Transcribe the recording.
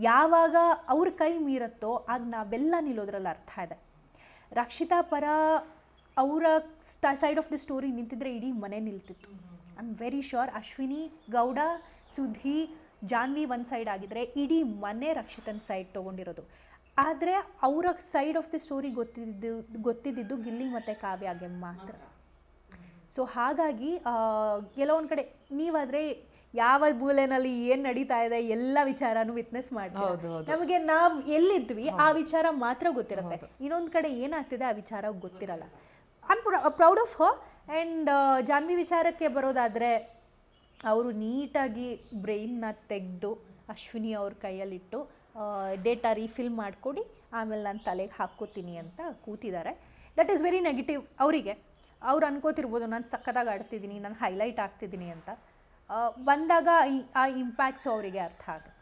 ಯಾವಾಗ ಅವ್ರ ಕೈ ಮೀರುತ್ತೋ ಆಗ ನಾವೆಲ್ಲ ನಿಲ್ಲೋದ್ರಲ್ಲಿ ಅರ್ಥ ಇದೆ. ರಕ್ಷಿತಾ ಪರ ಅವರ ಸೈಡ್ ಆಫ್ ದ ಸ್ಟೋರಿ ನಿಂತಿದ್ರೆ ಇಡೀ ಮನೆ ನಿಲ್ತಿತ್ತು. I am very sure Ashwini Gowda, Sudhi, Janvi ಒಂದು ಸೈಡ್ ಆಗಿದ್ರೆ ಇಡೀ ಮನೆ ರಕ್ಷಿತನ ಸೈಡ್ ತೊಗೊಂಡಿರೋದು. ಆದರೆ ಅವರ ಸೈಡ್ ಆಫ್ ದ ಸ್ಟೋರಿ ಗೊತ್ತಿದ್ದು ಗಿಲ್ಲಿ ಮತ್ತು ಕಾವ್ಯಾಗೆ ಮಾತ್ರ. ಸೊ ಹಾಗಾಗಿ ಕೆಲವೊಂದು ಕಡೆ ನೀವಾದರೆ ಯಾವ ಮೂಲೆಯಲ್ಲಿ ಏನು ನಡೀತಾ ಇದೆ ಎಲ್ಲ ವಿಚಾರನೂ ವಿಟ್ನೆಸ್ ಮಾಡ್ತೀವಿ. ನಮಗೆ ನಾವು ಎಲ್ಲಿದ್ವಿ ಆ ವಿಚಾರ ಮಾತ್ರ ಗೊತ್ತಿರುತ್ತೆ, ಇನ್ನೊಂದು ಕಡೆ ಏನಾಗ್ತಿದೆ ಆ ವಿಚಾರ ಗೊತ್ತಿರಲ್ಲ. I am proud of her. And Janhvi ವಿಚಾರಕ್ಕೆ ಬರೋದಾದರೆ ಅವರು ನೀಟಾಗಿ ಬ್ರೈನ್ನ ತೆಗೆದು ಅಶ್ವಿನಿ ಅವ್ರ ಕೈಯಲ್ಲಿಟ್ಟು ಡೇಟಾ ರೀಫಿಲ್ ಮಾಡಿಕೊಡಿ, ಆಮೇಲೆ ನಾನು ತಲೆಗೆ ಹಾಕ್ಕೋತೀನಿ ಅಂತ ಕೂತಿದ್ದಾರೆ. That is very negative. ಅವರಿಗೆ ಅವ್ರು ಅನ್ಕೋತಿರ್ಬೋದು ನಾನು ಸಕ್ಕತ್ತಾಗಿ ಆಡ್ತಿದ್ದೀನಿ, ನಾನು ಹೈಲೈಟ್ ಆಗ್ತಿದ್ದೀನಿ ಅಂತ. ಬಂದಾಗ ಆ ಇಂಪ್ಯಾಕ್ಟ್ಸು ಅವರಿಗೆ ಅರ್ಥ ಆಗುತ್ತೆ.